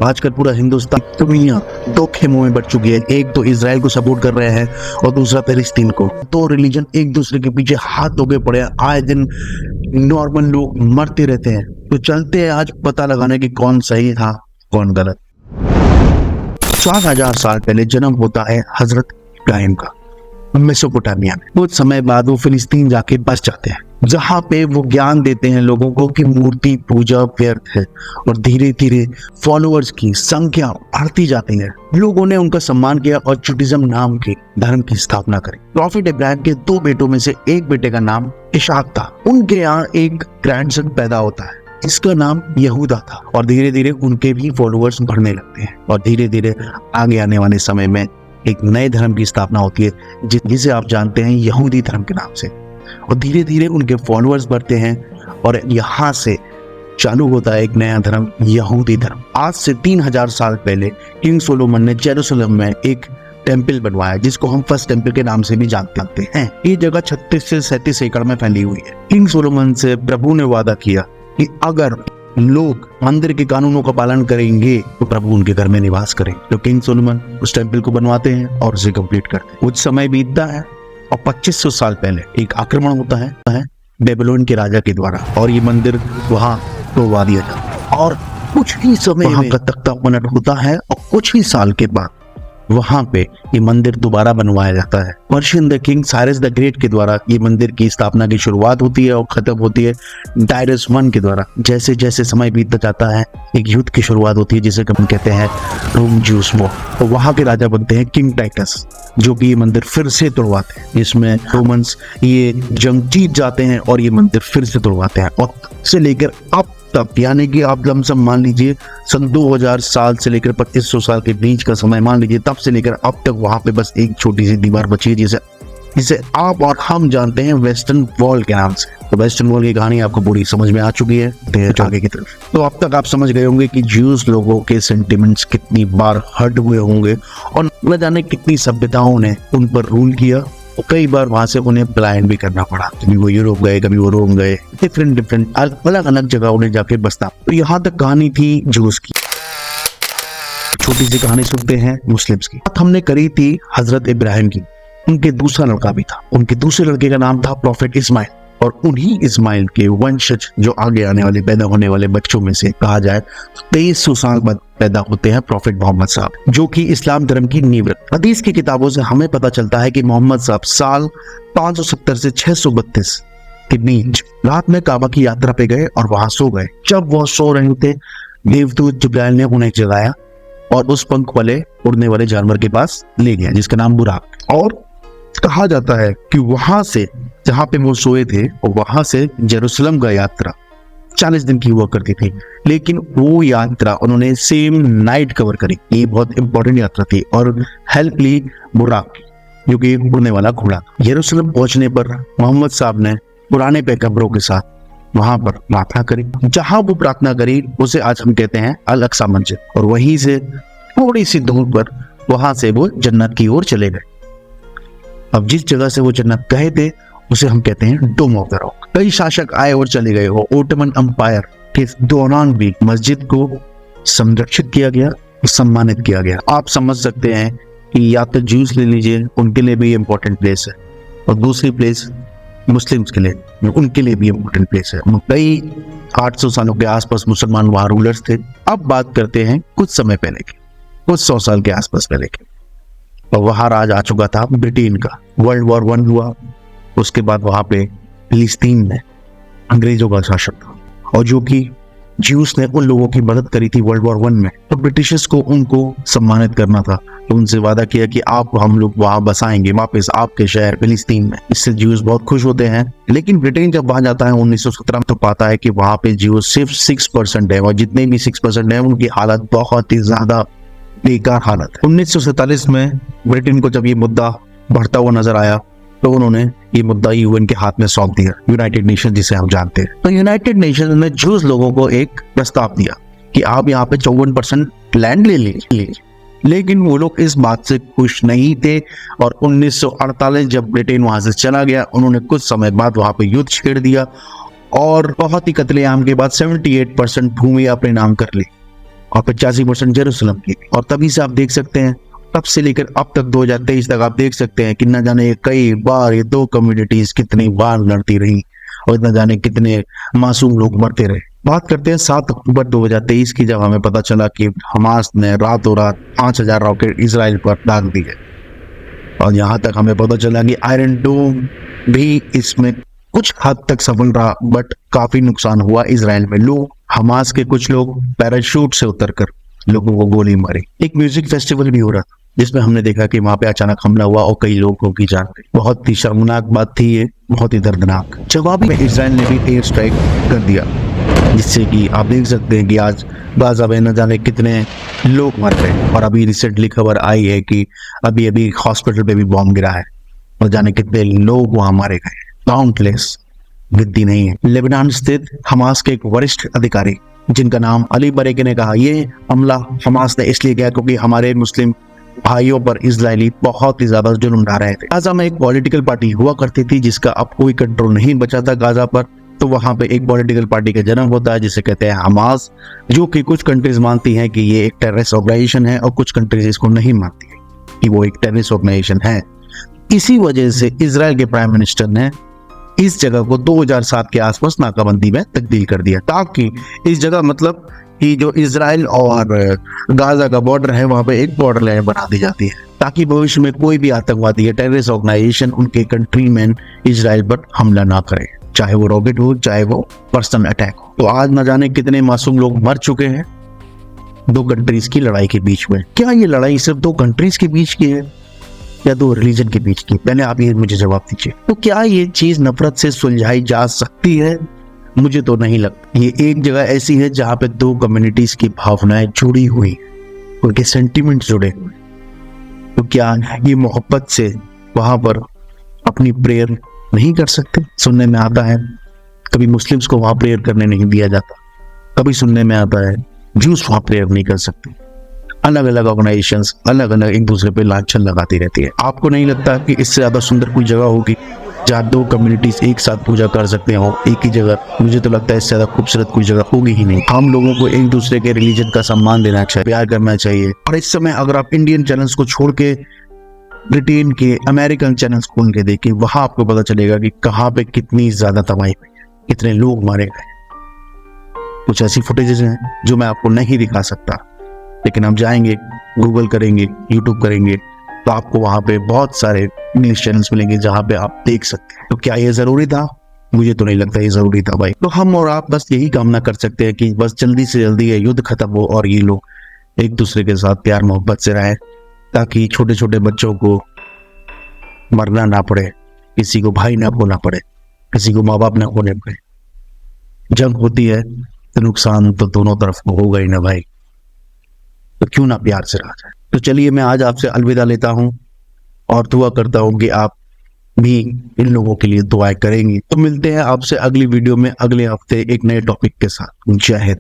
आजकल पूरा हिंदुस्तान दुनिया दो खेमों में बट चुकी है। एक तो इजराइल को सपोर्ट कर रहे हैं और दूसरा फिलिस्तीन को। दो रिलीजन एक दूसरे के पीछे हाथ धोके पड़े हैं। आए दिन नॉर्मल लोग मरते रहते हैं। तो चलते हैं आज पता लगाने की कौन सही था कौन गलत। 4000 साल पहले जन्म होता है हजरत इब्राहिम का मेसोपोटामिया में। कुछ समय बाद वो फिलिस्तीन जाके बस जाते हैं, जहाँ पे वो ज्ञान देते हैं लोगों को कि मूर्ति पूजा व्यर्थ है। और धीरे धीरे फॉलोअर्स की संख्या बढ़ती जाती है। लोगों ने उनका सम्मान किया और जुडिज्म नाम के धर्म की स्थापना करी। प्रॉफिट इब्राहिम के 2 बेटों में से एक बेटे का नाम इशाक था। उनके यहाँ एक ग्रैंडसन पैदा होता है, इसका नाम यहूदा था। और धीरे धीरे उनके भी फॉलोअर्स बढ़ने लगते हैं। और धीरे धीरे आगे आने वाले समय में एक नए धर्म की स्थापना होती है जिसे आप जानते हैं यहूदी धर्म के नाम से। और धीरे धीरे उनके फॉलोअर्स बढ़ते हैं और यहाँ से चालू होता है एक नया धर्म, यहूदी धर्म। आज से 3000 साल पहले किंग सोलोमन ने जेरूसलम में एक टेम्पल बनवाया जिसको हम फर्स्ट टेम्पल के नाम से भी जानते हैं। ये जगह 36 से 37 एकड़ में फैली हुई है। किंग सोलोमन से प्रभु ने वादा किया कि अगर लोग मंदिर के कानूनों का पालन करेंगे तो प्रभु उनके घर में निवास करेंगे। तो किंग सोलोमन उस टेम्पल को बनवाते हैं और उसे कंप्लीट करते हैं। कुछ समय बीतता है और 2500 साल पहले एक आक्रमण होता है बेबीलोन के राजा के द्वारा और ये मंदिर वहां तोड़वा दिया जाता है। और कुछ ही समय वहां का तख्ता पलट होता है और कुछ ही साल के बाद वहां पे ये मंदिर दोबारा बनवाया जाता है। Persian the king Cyrus the great के द्वारा ये मंदिर की स्थापना की शुरुआत होती है और खत्म होती है डायरस I के द्वारा। जैसे जैसे समय बीतता जाता है एक युद्ध की शुरुआत होती है जिसे हम कहते हैं रोम ज्यूस वॉर। तो वहां के राजा बनते हैं किंग टाइटस, जो कि ये मंदिर फिर से तोड़वाते हैं। इसमें रोमन्स ये जंग जीत जाते हैं और ये मंदिर फिर से तोड़वाते हैं। और से लेकर अब तक, यानी कि आप लमसम मान लीजिए सन 2000 साल से लेकर 2500 साल के बीच का समय मान लीजिए, तब से लेकर अब तक वहां पे बस एक छोटी सी दीवार बची है जिसे आप और हम जानते हैं वेस्टर्न वॉल के नाम से। तो वेस्टर्न वॉल की कहानी आपको पूरी समझ में आ चुकी है आगे की तरफ। तो अब तक आप समझ गए होंगे कि ज्यूस लोगों के सेंटिमेंट्स कितनी बार हर्ट हुए होंगे और न जाने कितनी सभ्यताओं ने उन पर रूल किया। और कई बार वहां से उन्हें पलायन भी करना पड़ा। कभी वो यूरोप गए, कभी वो रोम गए, डिफरेंट अलग अलग जगह उन्हें जाके बसना। तो यहाँ तक कहानी थी ज्यूस की। छोटी सी कहानी सुनते हैं मुस्लिम्स की। बात हमने करी थी हजरत इब्राहिम की। उनके दूसरा लड़का भी था। उनके दूसरे लड़के का नाम था प्रॉफिट इस्माइल। और उन्हीं इस्माइल के वंशज जो आगे आने वाले पैदा होने वाले बच्चों में से कहा जाए 2300 साल बाद पैदा होते हैं प्रॉफिट मोहम्मद साहब, जो कि इस्लाम धर्म की नींव। हदीस की किताबों से हमें पता चलता है कि मोहम्मद साहब साल 570 से 632 के बीच रात में काबा की यात्रा पे गए और वहां सो गए। जब वह सो रहे थे देवदूत जिब्राइल ने उन्हें जगाया और उस पंख वाले उड़ने वाले जानवर के पास ले गया जिसका नाम बुराक। और कहा जाता है कि वहां से जहां पे वो सोए थे और वहां से जेरूसलम का यात्रा 40 दिन की हुआ करती थी। लेकिन वो यात्रा उन्होंने सेम नाइट कवर करी। ये बहुत इंपॉर्टेंट यात्रा थी और हेल्प ली बुराक, जो कि उड़ने वाला घोड़ा। जेरूसलम पहुंचने पर मोहम्मद साहब ने पुराने पैगंबरों के साथ वहां पर प्रार्थना करी। जहां वो प्रार्थना करी उसे आज हम कहते हैं अल अक्सा मस्जिद। और वहीं से थोड़ी सी दूर पर वहां से वो जन्नत की ओर चले गए। अब जिस जगह से वो जन्नत गए थे उसे हम कहते हैं डोम ऑफ द रॉक। कई शासक आए और चले गए हो। ओटोमन एम्पायर के दौरान भी मस्जिद को संरक्षित किया गया, सम्मानित किया गया। आप समझ सकते हैं कि या तो ज्यूस ले लीजिए, उनके लिए भी इम्पोर्टेंट प्लेस है, और दूसरी प्लेस मुस्लिम्स के लिए, उनके लिए भी इम्पोर्टेंट प्लेस है। कई 800 सालों के आसपास मुसलमान वहां रूलर्स थे। अब बात करते हैं कुछ समय पहले की, कुछ 100 साल के आसपास पहले की। और वहां राज आ चुका था ब्रिटेन का। वर्ल्ड वॉर 1 हुआ, उसके बाद वहां पे फिलिस्तीन में अंग्रेजों का शासन था और जो कि ज्यूस ने उन लोगों की मदद करी थी वर्ल्ड वॉर 1 में। तो ब्रिटिशर्स को उनको सम्मानित करना था, तो उनसे वादा किया कि आप हम लोग वहां बसाएंगे वापस आपके शहर फिलिस्तीन में। इससे ज्यूस बहुत खुश होते हैं। लेकिन ब्रिटेन जब वहां जाता है 1917 में, तो पाता है कि वहां पे ज्यूस सिर्फ 6% है और जितने भी 6% है उनकी हालत बहुत ही ज्यादा बेकार हालत है। 1947 में ब्रिटेन को जब ये मुद्दा बढ़ता हुआ नजर आया तो उन्होंने ये मुद्दा यूएन के हाथ में सौंप दिया, यूनाइटेड नेशन जिसे हम जानते हैं। तो यूनाइटेड नेशन ने ज्यूस लोगों को एक प्रस्ताव दिया कि आप यहाँ पे 54% लैंड ले लीजिए। लेकिन वो लोग इस बात से खुश नहीं थे और 1948 जब ब्रिटेन वहां से चला गया, उन्होंने कुछ समय बाद वहां पे युद्ध छेड़ दिया और बहुत ही कत्लेआम के बाद 78% भूमि अपने नाम कर ली और 85% जेरूसलम की। और तभी से आप देख सकते हैं, तब से लेकर अब तक 2023 तक आप देख सकते हैं कि न जाने कई बार ये दो कम्युनिटीज कितनी बार लड़ती रही और न जाने कितने मासूम लोग मरते रहे। बात करते हैं 7 अक्टूबर 2023 की, जब हमें पता चला कि हमास ने रातों रात 5000 रॉकेट इसराइल पर दाग दिए। और यहाँ तक हमें पता चला कि आयरन डोम भी इसमें कुछ हद तक सफल रहा, बट काफी नुकसान हुआ इसराइल में। लोग, हमास के कुछ लोग पैराशूट से उतरकर लोगों को गोली मारी। एक म्यूजिक फेस्टिवल भी हो रहा था जिसमें हमने देखा कि वहां पे अचानक हमला हुआ और कई लोगों की जान गई। बहुत ही शर्मनाक बात थी ये, बहुत ही दर्दनाक। जवाब में इसराइल ने भी एयर स्ट्राइक कर दिया, जिससे कि आप देख सकते हैं कि आज गाजा में न जाने कितने लोग मर गए। और अभी रिसेंटली खबर आई है कि अभी अभी हॉस्पिटल पे भी बॉम्ब गिरा है और जाने कितने लोग वहां मारे गए। काउंटलेस, गिनती नहीं है। लेबनान स्थित हमास के एक वरिष्ठ अधिकारी जिनका नाम अली बरेके ने कहा, ये हमला हमास ने इसलिए किया क्योंकि हमारे मुस्लिम भाइयों पर इजरायली बहुत ही ज्यादा जुल्म ढा रहे थे। गाजा में एक पॉलिटिकल पार्टी हुआ करती थी जिसका अब कोई कंट्रोल नहीं बचा था गाजा पर। तो वहां पे एक पॉलिटिकल पार्टी का जन्म होता है जिसे कहते हैं हमास, जो कि कुछ कंट्रीज मानती हैं कि ये एक टेररिस्ट ऑर्गेनाइजेशन है और कुछ कंट्रीज इसको नहीं मानती है कि वो एक टेररिस्ट ऑर्गेनाइजेशन है। इसी वजह से इजराइल के प्राइम मिनिस्टर ने इस जगह को 2007 के आसपास नाकाबंदी में तब्दील कर दिया, ताकि इस जगह, मतलब कि जो इजराइल और गाजा का बॉर्डर है, वहां पे एक बॉर्डर लाइन बना दी जाती है, ताकि भविष्य में कोई भी आतंकवादी या टेररिस्ट ऑर्गेनाइजेशन उनके कंट्री में इजराइल पर हमला ना करे, चाहे वो रॉकेट हो, चाहे वो पर्सनल अटैक हो। तो आज न जाने कितने मासूम लोग मर चुके हैं दो कंट्रीज की लड़ाई के बीच में। क्या ये लड़ाई सिर्फ दो कंट्रीज के बीच की है या दो रिलीजन के बीच की? पहले आप ये मुझे जवाब दीजिए। तो क्या ये चीज नफरत से सुलझाई जा सकती है? मुझे तो नहीं लगता। ये एक जगह ऐसी है जहां पे दो कम्युनिटीज की भावनाएं जुड़ी हुई, उनके सेंटिमेंट जुड़े हुए। तो क्या ये मोहब्बत से वहां पर अपनी प्रेयर नहीं कर सकते? सुनने में आता है कभी मुस्लिम्स को वहां प्रेयर करने नहीं दिया जाता, कभी सुनने में आता है जूस वहां प्रेयर नहीं कर सकते। अलग अलग ऑर्गेनाइजेशंस अलग अलग एक दूसरे पे लांछन लगाती रहती है। आपको नहीं लगता कि इससे ज्यादा सुंदर कोई जगह होगी जहाँ दो कम्युनिटीज एक साथ पूजा कर सकते हो एक ही जगह? मुझे तो लगता है इससे ज्यादा खूबसूरत कोई जगह होगी ही नहीं। हम लोगों को एक दूसरे के रिलीजन का सम्मान देना चाहिए, प्यार करना चाहिए। और इस समय अगर आप इंडियन चैनल्स को छोड़ के ब्रिटेन के, अमेरिकन चैनल्स खोल के देखें, वहां आपको पता चलेगा कि कहाँ पे कितनी ज्यादा तबाही हुई है, कितने लोग मारे गए। कुछ ऐसी फुटेजेस हैं जो मैं आपको नहीं दिखा सकता, लेकिन आप जाएंगे, गूगल करेंगे, यूट्यूब करेंगे, तो आपको वहां पे बहुत सारे इंग्लिश चैनल्स मिलेंगे जहां पे आप देख सकते हैं। तो क्या ये जरूरी था? मुझे तो नहीं लगता ये जरूरी था भाई। तो हम और आप बस यही कामना कर सकते हैं कि बस जल्दी से जल्दी ये युद्ध खत्म हो और ये लोग एक दूसरे के साथ प्यार मोहब्बत से रहें, ताकि छोटे छोटे बच्चों को मरना ना पड़े, किसी को भाई ना खोना पड़े, किसी को माँ बाप ना खोने पड़े। जंग होती है तो नुकसान तो दोनों तरफ को होगा ही ना भाई, तो क्यों ना प्यार से रहा जाए। तो चलिए, मैं आज आपसे अलविदा लेता हूं और दुआ करता हूं कि आप भी इन लोगों के लिए दुआएं करेंगी। तो मिलते हैं आपसे अगली वीडियो में अगले हफ्ते एक नए टॉपिक के साथ। जय हिंद।